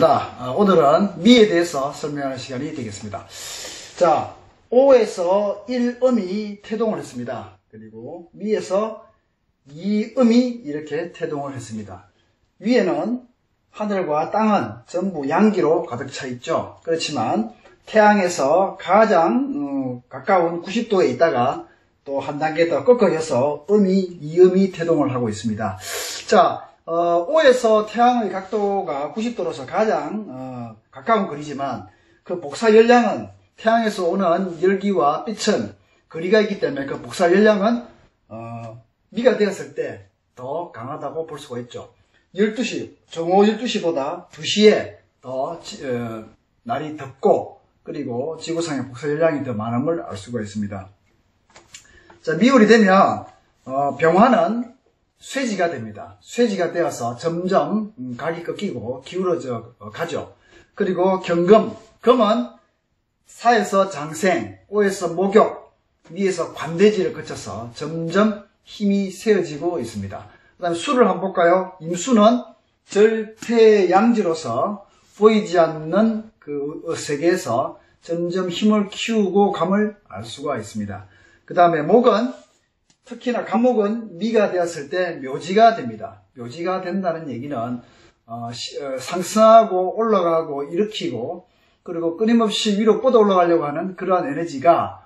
반갑습니다. 오늘은 미에 대해서 설명하는 시간이 되겠습니다. 자, 오에서 1음이 태동을 했습니다. 그리고 미에서 2음이 이렇게 태동을 했습니다. 위에는 하늘과 땅은 전부 양기로 가득 차 있죠. 그렇지만 태양에서 가장 가까운 90도에 있다가 또 한 단계 더 꺾어져서 2음이 태동을 하고 있습니다. 자, O에서 태양의 각도가 90도로서 가장 가까운 거리지만 그 복사 열량은 태양에서 오는 열기와 빛은 거리가 있기 때문에 그 복사 열량은 미가 되었을 때 더 강하다고 볼 수가 있죠. 12시, 정오 12시보다 2시에 더 날이 덥고 그리고 지구상의 복사 열량이 더 많음을 알 수가 있습니다. 자, 미월이 되면 병화는 쇠지가 됩니다. 쇠지가 되어서 점점 각이 꺾이고 기울어져 가죠. 그리고 경금, 금은 사에서 장생, 오에서 목욕, 미에서 관대지를 거쳐서 점점 힘이 세어지고 있습니다. 그 다음에 수를 한번 볼까요? 임수는 절태양지로서 보이지 않는 그 세계에서 점점 힘을 키우고 감을 알 수가 있습니다. 그 다음에 목은 특히나 간목은 미가 되었을 때 묘지가 됩니다. 묘지가 된다는 얘기는 상승하고 올라가고 일으키고 그리고 끊임없이 위로 뻗어 올라가려고 하는 그러한 에너지가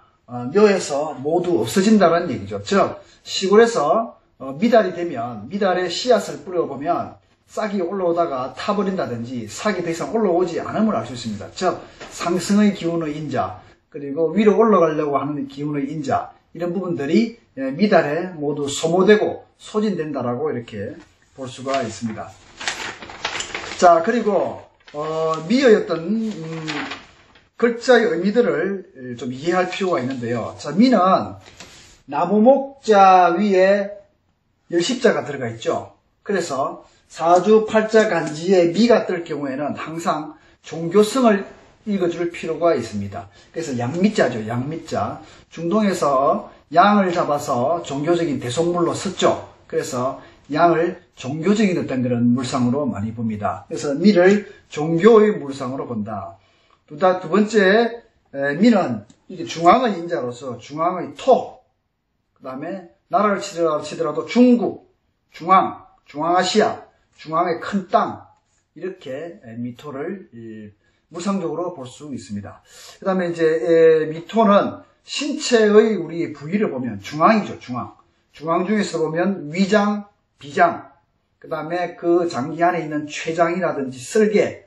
묘에서 모두 없어진다는 얘기죠. 즉 시골에서 미달이 되면 미달에 씨앗을 뿌려보면 싹이 올라오다가 타버린다든지 싹이 더 이상 올라오지 않음을 알 수 있습니다. 즉 상승의 기운의 인자 그리고 위로 올라가려고 하는 기운의 인자 이런 부분들이 미달에 모두 소모되고 소진된다라고 이렇게 볼 수가 있습니다. 자, 그리고 미의 어떤 글자의 의미들을 좀 이해할 필요가 있는데요. 자, 미는 나무 목자 위에 열십자가 들어가 있죠. 그래서 사주 팔자 간지에 미가 뜰 경우에는 항상 종교성을 읽어줄 필요가 있습니다. 그래서 양미자죠. 양미자. 중동에서 양을 잡아서 종교적인 대속물로 썼죠. 그래서 양을 종교적인 어떤 그런 물상으로 많이 봅니다. 그래서 미를 종교의 물상으로 본다. 두 번째, 미는 이게 중앙의 인자로서 중앙의 토, 그 다음에 나라를 치더라도 중국, 중앙아시아, 중앙의 큰 땅, 이렇게 미토를 무상적으로 볼 수 있습니다. 그 다음에 이제 미토는 신체의 우리 부위를 보면 중앙이죠. 중앙 중에서 보면 위장, 비장, 그 다음에 그 장기 안에 있는 췌장이라든지 쓸개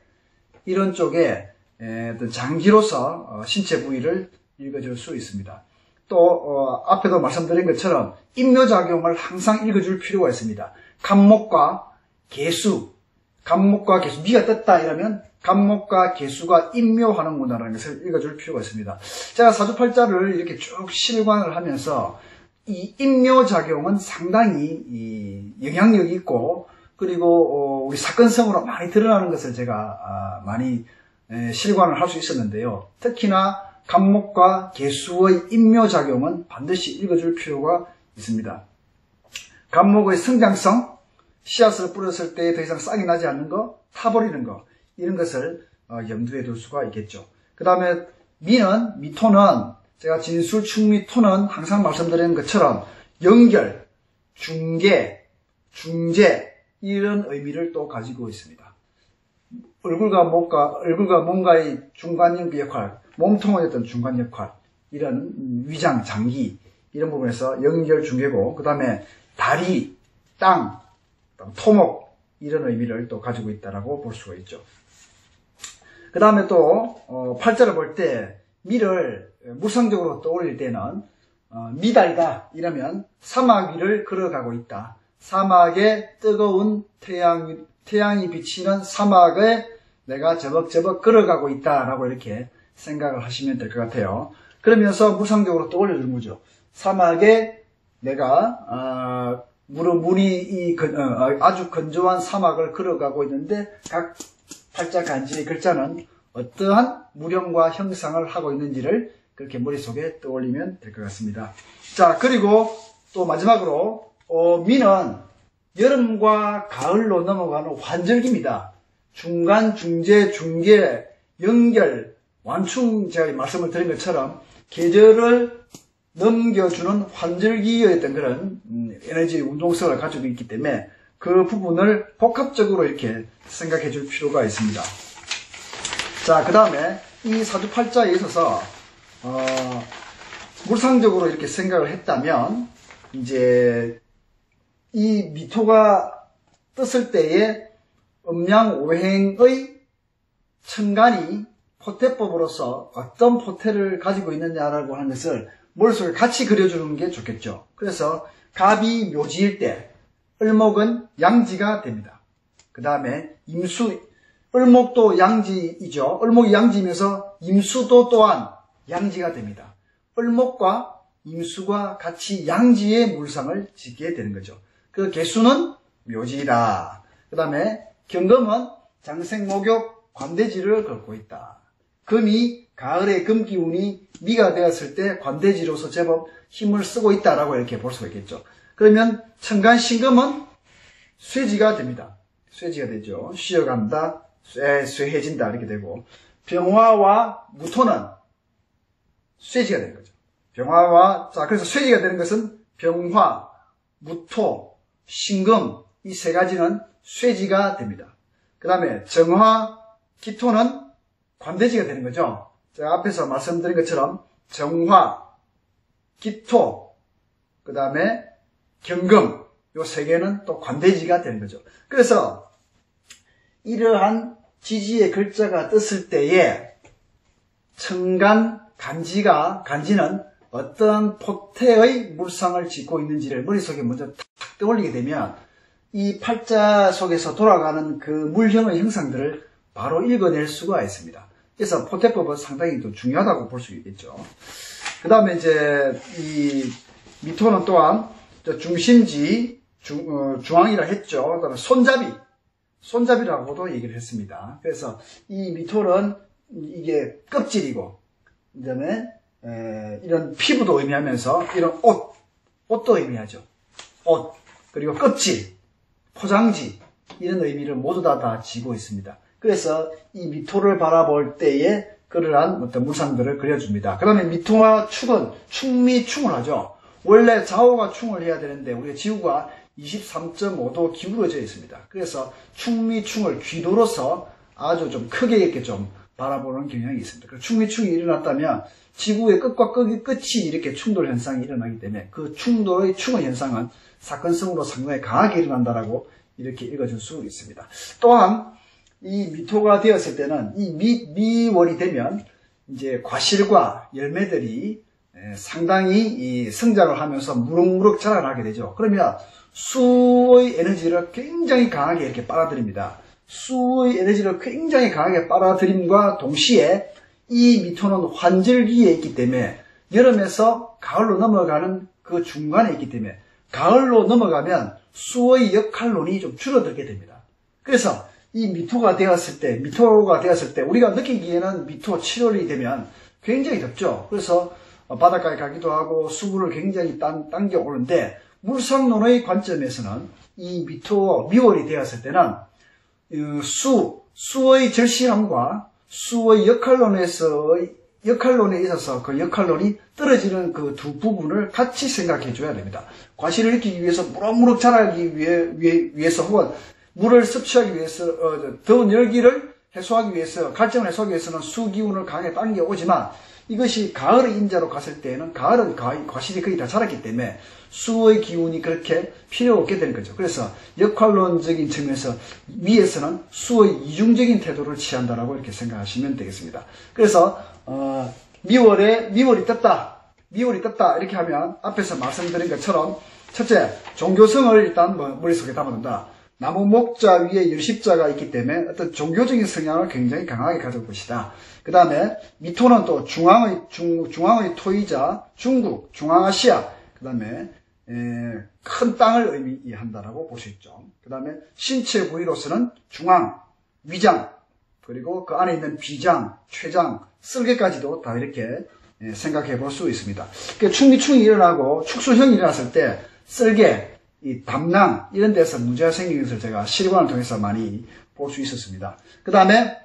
이런 쪽에 어떤 장기로서 신체 부위를 읽어줄 수 있습니다. 또 앞에도 말씀드린 것처럼 인묘작용을 항상 읽어줄 필요가 있습니다. 간목과 개수, 미가 떴다 이러면 간목과 개수가 인묘하는구나라는 것을 읽어줄 필요가 있습니다. 제가 사주팔자를 이렇게 쭉 실관을 하면서 이 인묘작용은 상당히 영향력이 있고 그리고 우리 사건성으로 많이 드러나는 것을 제가 많이 실관을 할 수 있었는데요. 특히나 간목과 개수의 인묘작용은 반드시 읽어줄 필요가 있습니다. 간목의 성장성, 씨앗을 뿌렸을 때 더 이상 싹이 나지 않는 거, 타버리는 거 이런 것을 염두에 둘 수가 있겠죠. 그 다음에 미토는 제가 진술, 충미, 토는 항상 말씀드리는 것처럼 연결, 중계, 중재 이런 의미를 또 가지고 있습니다. 얼굴과 몸과의 중간 역할, 몸통의 어떤 중간 역할 이런 위장, 장기 이런 부분에서 연결, 중계고 그 다음에 다리, 땅, 토목 이런 의미를 또 가지고 있다라고 볼 수가 있죠. 그 다음에 또 팔자를 볼 때 미를 무상적으로 떠올릴 때는 미달이다 이러면 사막 위를 걸어가고 있다. 사막에 뜨거운 태양이 비치는 사막에 내가 저벅저벅 걸어가고 있다라고 이렇게 생각을 하시면 될 것 같아요. 그러면서 무상적으로 떠올려주는 거죠. 사막에 내가 물이 아주 건조한 사막을 걸어가고 있는데 각 팔자 간지의 글자는 어떠한 무령과 형상을 하고 있는지를 그렇게 머릿속에 떠올리면 될 것 같습니다. 자, 그리고 또 마지막으로 미는 여름과 가을로 넘어가는 환절기입니다. 중간, 중재, 중계, 연결, 완충 제가 말씀을 드린 것처럼 계절을 넘겨주는 환절기였던 그런 에너지 운동성을 가지고 있기 때문에 그 부분을 복합적으로 이렇게 생각해 줄 필요가 있습니다. 자, 그 다음에 이 사주팔자에 있어서 물상적으로 이렇게 생각을 했다면 이제 이 미토가 떴을 때에 음양오행의 천간이 포태법으로서 어떤 포태를 가지고 있느냐라고 하는 것을 머릿속에 같이 그려주는 게 좋겠죠. 그래서 갑이 묘지일 때 을목은 양지가 됩니다. 그 다음에 임수, 을목도 양지이죠. 을목이 양지이면서 임수도 또한 양지가 됩니다. 을목과 임수가 같이 양지의 물상을 짓게 되는 거죠. 그 개수는 묘지이다. 그 다음에 경금은 장생목욕 관대지를 걸고 있다. 금이 가을의 금기운이 미가 되었을 때 관대지로서 제법 힘을 쓰고 있다라고 이렇게 볼 수가 있겠죠. 그러면 천간신금은 쇠지가 됩니다. 쇠지가 되죠. 쉬어간다, 쇠해진다 이렇게 되고, 병화와 무토는 쇠지가 되는 거죠. 병화와, 자, 그래서 쇠지가 되는 것은 병화, 무토, 신금 이 세 가지는 쇠지가 됩니다. 그 다음에 정화, 기토는 관대지가 되는 거죠. 제가 앞에서 말씀드린 것처럼 정화, 기토, 그 다음에 경금 요 세 개는 또 관대지가 되는 거죠. 그래서 이러한 지지의 글자가 떴을 때에 천간 간지는 어떤 포태의 물상을 짓고 있는지를 머릿속에 먼저 탁 떠올리게 되면 이 팔자 속에서 돌아가는 그 물형의 형상들을 바로 읽어낼 수가 있습니다. 그래서 포태법은 상당히 또 중요하다고 볼 수 있겠죠. 그 다음에 이제 이 미토는 또한 중심지, 중앙이라 했죠. 그다음에 손잡이라고도 얘기를 했습니다. 그래서 이 미토는 이게 껍질이고, 그다음에 이런 피부도 의미하면서 이런 옷도 의미하죠. 옷, 그리고 껍질, 포장지 이런 의미를 모두 다 지고 있습니다. 그래서 이 미토를 바라볼 때에 그러한 어떤 물상들을 그려줍니다. 그 다음에 미토와 축은 충미충을 하죠. 원래 좌우가 충을 해야 되는데 우리가 지구가 23.5도 기울어져 있습니다. 그래서 충미충을 귀도로서 아주 좀 크게 이렇게 좀 바라보는 경향이 있습니다. 충미충이 일어났다면 지구의 끝과 끝이 이렇게 충돌 현상이 일어나기 때문에 그 충돌의 충의 현상은 사건성으로 상당히 강하게 일어난다라고 이렇게 읽어줄 수 있습니다. 또한 이 미토가 되었을 때는 이 미월이 되면 이제 과실과 열매들이 상당히 이 성장을 하면서 무럭무럭 자라나게 되죠. 그러면 수의 에너지를 굉장히 강하게 이렇게 빨아들입니다. 수의 에너지를 굉장히 강하게 빨아들임과 동시에 이 미토는 환절기에 있기 때문에 여름에서 가을로 넘어가는 그 중간에 있기 때문에 가을로 넘어가면 수의 역할론이 좀 줄어들게 됩니다. 그래서 이 미토가 되었을 때 우리가 느끼기에는 미토 7월이 되면 굉장히 덥죠. 그래서 바닷가에 가기도 하고 수분을 굉장히 당겨 오는데 물상론의 관점에서는 이 미월이 되었을 때는 수의 절실함과 수의 역할론에 있어서 그 역할론이 떨어지는 그 두 부분을 같이 생각해 줘야 됩니다. 과실을 일으키기 위해서 무럭무럭 자라기 위해서 혹은 물을 섭취하기 위해서 더운 열기를 해소하기 위해서 갈증을 해소하기 위해서는 수기운을 강하게 당겨오지만 이것이 가을의 임자로 갔을 때에는 가을은 과실이 거의 다 자랐기 때문에 수의 기운이 그렇게 필요 없게 되는 거죠. 그래서 역할론적인 측면에서 위에서는 수의 이중적인 태도를 취한다라고 이렇게 생각하시면 되겠습니다. 그래서 미월이 떴다 이렇게 하면 앞에서 말씀드린 것처럼 첫째, 종교성을 일단 머릿속에 담아둔다. 나무 목자 위에 열십자가 있기 때문에 어떤 종교적인 성향을 굉장히 강하게 가질 것이다. 그 다음에 미토는 또 중앙의 토이자 중국, 중앙아시아, 그 다음에 큰 땅을 의미한다라고 볼 수 있죠. 그 다음에 신체 부위로서는 중앙, 위장, 그리고 그 안에 있는 비장, 췌장, 쓸개까지도 다 이렇게 생각해 볼 수 있습니다. 충미충이 일어나고 축소형이 일어났을 때 쓸개, 이 담낭 이런 데서 문제가 생기는 것을 제가 실관을 통해서 많이 볼 수 있었습니다. 그 다음에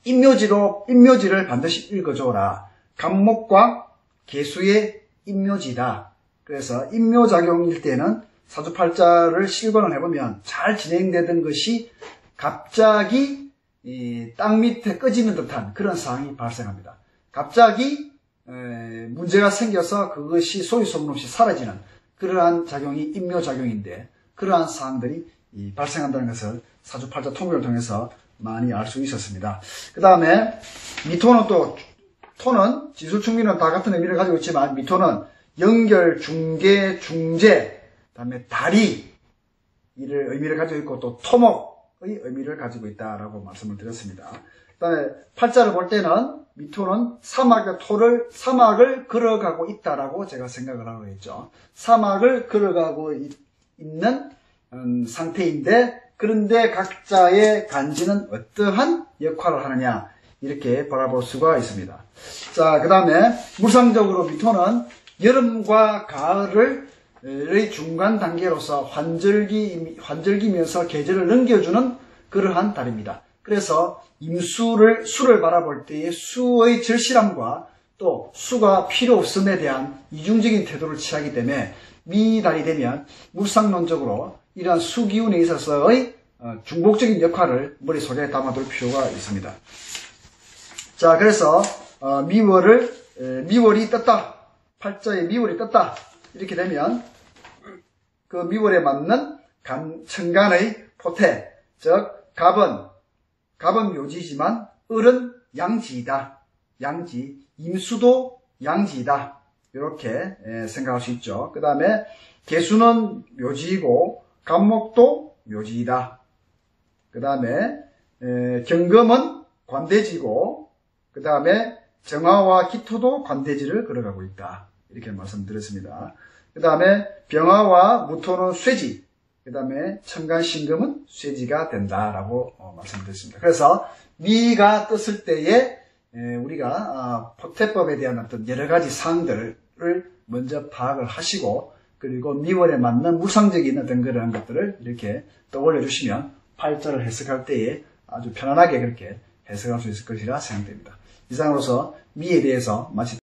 인묘지를 반드시 읽어줘라. 갑목과 개수의 인묘지다. 그래서 인묘작용일 때는 사주팔자를 실권을 해보면 잘 진행되던 것이 갑자기 땅 밑에 꺼지는 듯한 그런 상황이 발생합니다. 갑자기 문제가 생겨서 그것이 소위 소문없이 사라지는 그러한 작용이 인묘작용인데, 그러한 사항들이 발생한다는 것을 사주팔자 통계를 통해서 많이 알 수 있었습니다. 그 다음에 미토는 토는 지수충미는 다 같은 의미를 가지고 있지만, 미토는 연결, 중계, 중재, 그 다음에 다리, 이를 의미를 가지고 있고, 또 토목의 의미를 가지고 있다라고 말씀을 드렸습니다. 그 다음에 팔자를 볼 때는 미토는 사막을 걸어가고 있다라고 제가 생각을 하고 있죠. 사막을 걸어가고 있는 상태인데, 그런데 각자의 간지는 어떠한 역할을 하느냐, 이렇게 바라볼 수가 있습니다. 자, 그 다음에 무상적으로 미토는 여름과 가을의 중간 단계로서 환절기면서 계절을 넘겨주는 그러한 달입니다. 그래서 수를 바라볼 때의 수의 절실함과 또 수가 필요 없음에 대한 이중적인 태도를 취하기 때문에 미달이 되면 물상론적으로 이러한 수기운에 있어서의 중복적인 역할을 머릿속에 담아둘 필요가 있습니다. 자, 그래서 미월이 떴다. 팔자에 미월이 떴다. 이렇게 되면 그 미월에 맞는 천간의 포태, 즉 갑은 묘지지만 을은 양지이다. 양지, 임수도 양지이다. 이렇게 생각할 수 있죠. 그 다음에 개수는 묘지이고 갑목도 묘지이다. 그 다음에 경금은 관대지고, 그 다음에 정화와 기토도 관대지를 걸어가고 있다. 이렇게 말씀드렸습니다. 그 다음에 병화와 무토는 쇠지, 그 다음에 천간신금은 쇠지가 된다라고 말씀드렸습니다. 그래서 미가 떴을 때에 우리가 포태법에 대한 어떤 여러 가지 사항들을 먼저 파악을 하시고, 그리고 미월에 맞는 무상적인 어떤 그런 것들을 이렇게 떠올려 주시면 팔자를 해석할 때에 아주 편안하게 그렇게 해석할 수 있을 것이라 생각됩니다. 이상으로서 미에 대해서 마치